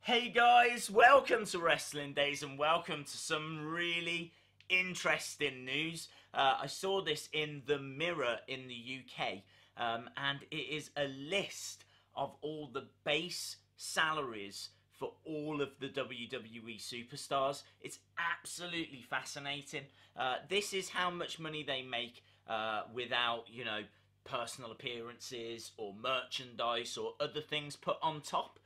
Hey guys, welcome to Wrestling Days and welcome to some really interesting news. I saw this in The Mirror in the UK and it is a list of all the base salaries for all of the WWE superstars. It's absolutely fascinating. This is how much money they make without, personal appearances or merchandise or other things put on top.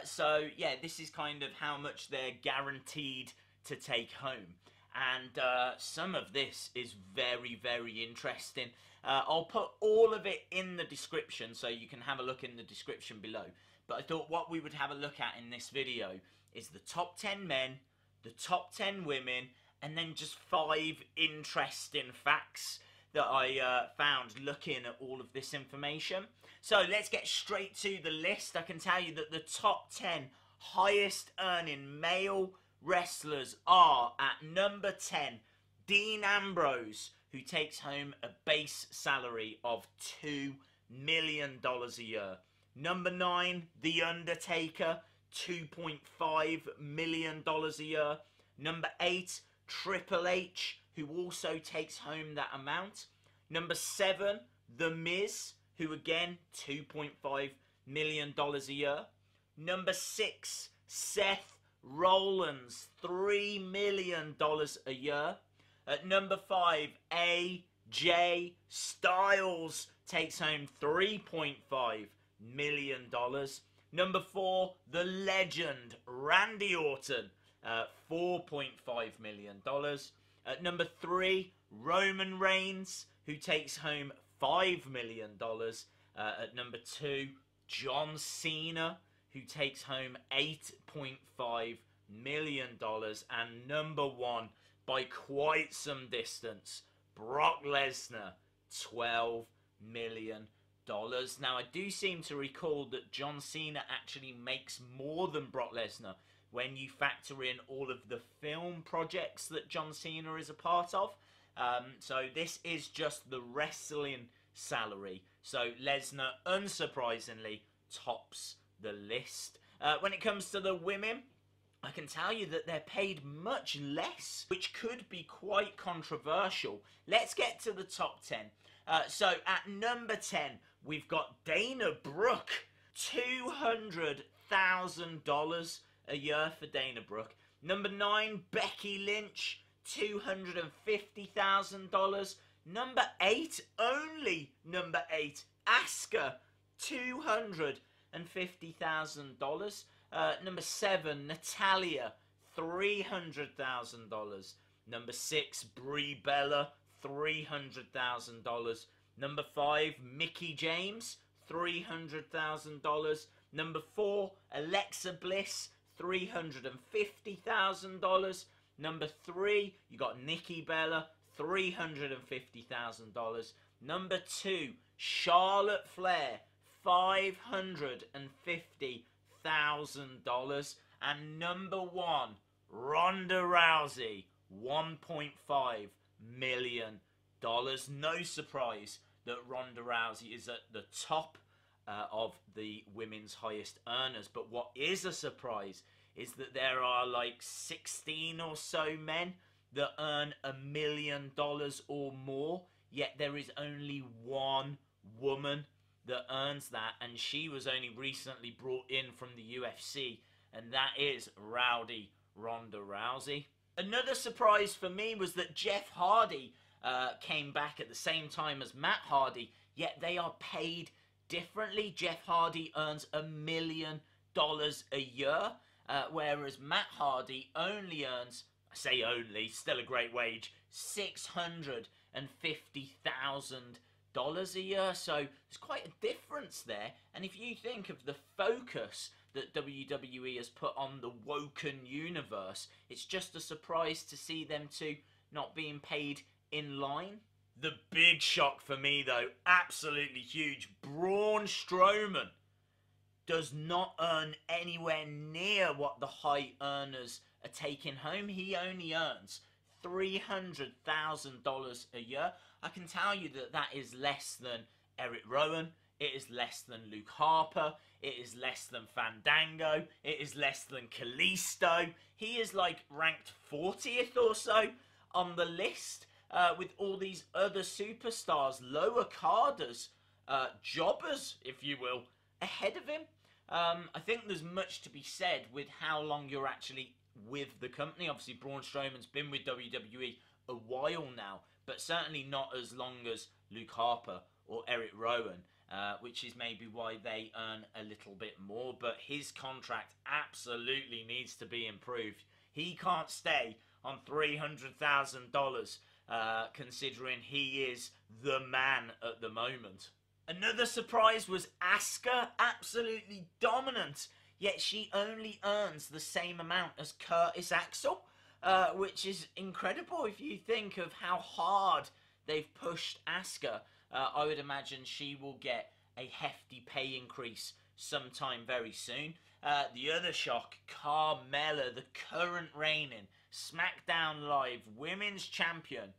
So yeah, this is kind of how much they're guaranteed to take home. And some of this is very, very interesting. I'll put all of it in the description so you can have a look in the description below. But I thought what we would have a look at in this video is the top 10 men, the top 10 women, and then just 5 interesting facts that I found looking at all of this information. So let's get straight to the list. I can tell you that the top 10 highest earning male wrestlers are at number 10, Dean Ambrose, who takes home a base salary of $2 million a year. Number 9, The Undertaker, $2.5 million a year. Number 8, Triple H, who also takes home that amount. Number 7, The Miz, who again, $2.5 million a year. Number 6, Seth Rollins, $3 million a year. At number 5, AJ Styles takes home $3.5 million. Number 4, the legend Randy Orton, $4.5 million. At number 3, Roman Reigns, who takes home $5 million. At number 2, John Cena, who takes home $8.5 million. And number 1, by quite some distance, Brock Lesnar, $12 million. Now, I do seem to recall that John Cena actually makes more than Brock Lesnar when you factor in all of the film projects that John Cena is a part of. So this is just the wrestling salary. So Lesnar, unsurprisingly, tops the list. When it comes to the women, I can tell you that they're paid much less, which could be quite controversial. Let's get to the top 10. So at number 10, we've got Dana Brooke, $200,000 a year for Dana Brooke. Number 9, Becky Lynch, $250,000. Number 8, only number 8, Asuka, $250,000. Number 7, Natalya, $300,000. Number 6, Brie Bella, $300,000. Number 5, Mickie James, $300,000. Number 4, Alexa Bliss, $350,000. Number 3, you got Nikki Bella, $350,000. Number 2, Charlotte Flair, $550,000. And number 1, Ronda Rousey, $1.5 million. No surprise that Ronda Rousey is at the top of the women's highest earners. But what is a surprise is that there are like 16 or so men that earn $1 million or more, yet there is only one woman that earns that, and she was only recently brought in from the UFC, and that is Rowdy Ronda Rousey. Another surprise for me was that Jeff Hardy came back at the same time as Matt Hardy, yet they are paid differently. Jeff Hardy earns $1 million a year, whereas Matt Hardy only earns, I say only, still a great wage, $650,000 a year. So there's quite a difference there. And if you think of the focus that WWE has put on the Woken universe, it's just a surprise to see them two not being paid in line. The big shock for me, though, absolutely huge, Braun Strowman does not earn anywhere near what the high earners are taking home. He only earns $300,000 a year. I can tell you that that is less than Eric Rowan. It is less than Luke Harper. It is less than Fandango. It is less than Kalisto. He is like ranked 40th or so on the list, with all these other superstars, lower carders, jobbers, if you will, ahead of him. I think there's much to be said with how long you're actually with the company. Obviously, Braun Strowman's been with WWE a while now, but certainly not as long as Luke Harper or Eric Rowan, which is maybe why they earn a little bit more. But his contract absolutely needs to be improved. He can't stay on $300,000, considering he is the man at the moment. Another surprise was Asuka, absolutely dominant, yet she only earns the same amount as Curtis Axel, which is incredible if you think of how hard they've pushed Asuka. I would imagine she will get a hefty pay increase sometime very soon. The other shock, Carmella, the current reigning SmackDown Live Women's Champion,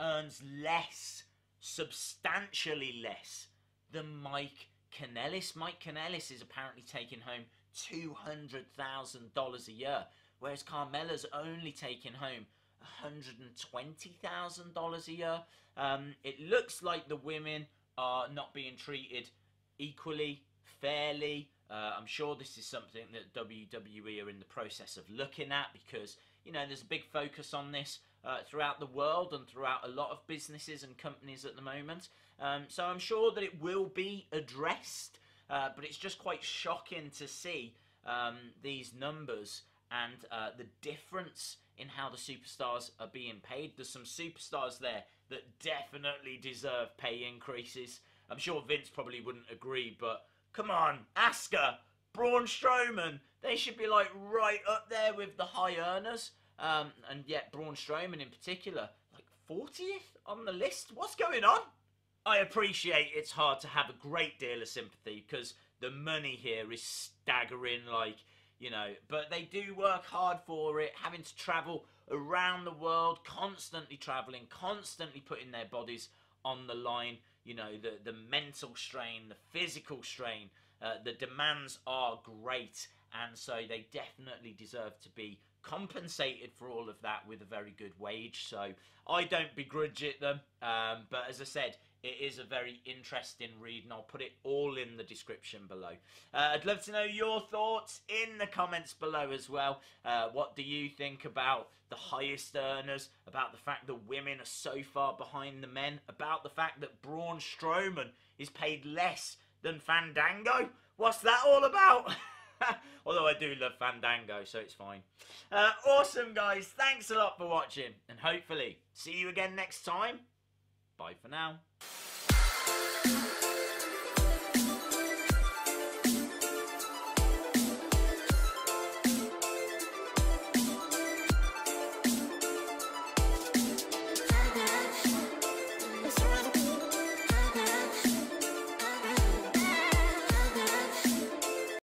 earns less, substantially less, than Mike Kanellis. Mike Kanellis is apparently taking home $200,000 a year, whereas Carmella's only taking home $120,000 a year. It looks like the women are not being treated equally, fairly. I'm sure this is something that WWE are in the process of looking at, because, you know, there's a big focus on this throughout the world and throughout a lot of businesses and companies at the moment. So I'm sure that it will be addressed, but it's just quite shocking to see these numbers and the difference in how the superstars are being paid. There's some superstars there that definitely deserve pay increases. I'm sure Vince probably wouldn't agree, but come on, Asuka, Braun Strowman, they should be like right up there with the high earners. And yet Braun Strowman in particular, like 40th on the list? What's going on? I appreciate it's hard to have a great deal of sympathy because the money here is staggering, like, you know, but they do work hard for it, having to travel around the world, constantly travelling, constantly putting their bodies on the line. You know, the mental strain, the physical strain, the demands are great, and so they definitely deserve to be compensated for all of that with a very good wage. So I don't begrudge it them, but as I said, it is a very interesting read, and I'll put it all in the description below. I'd love to know your thoughts in the comments below as well. What do you think about the highest earners, about the fact that women are so far behind the men, about the fact that Braun Strowman is paid less than Fandango? What's that all about? Although I do love Fandango, so it's fine. Awesome, guys. Thanks a lot for watching, and hopefully see you again next time. Bye for now.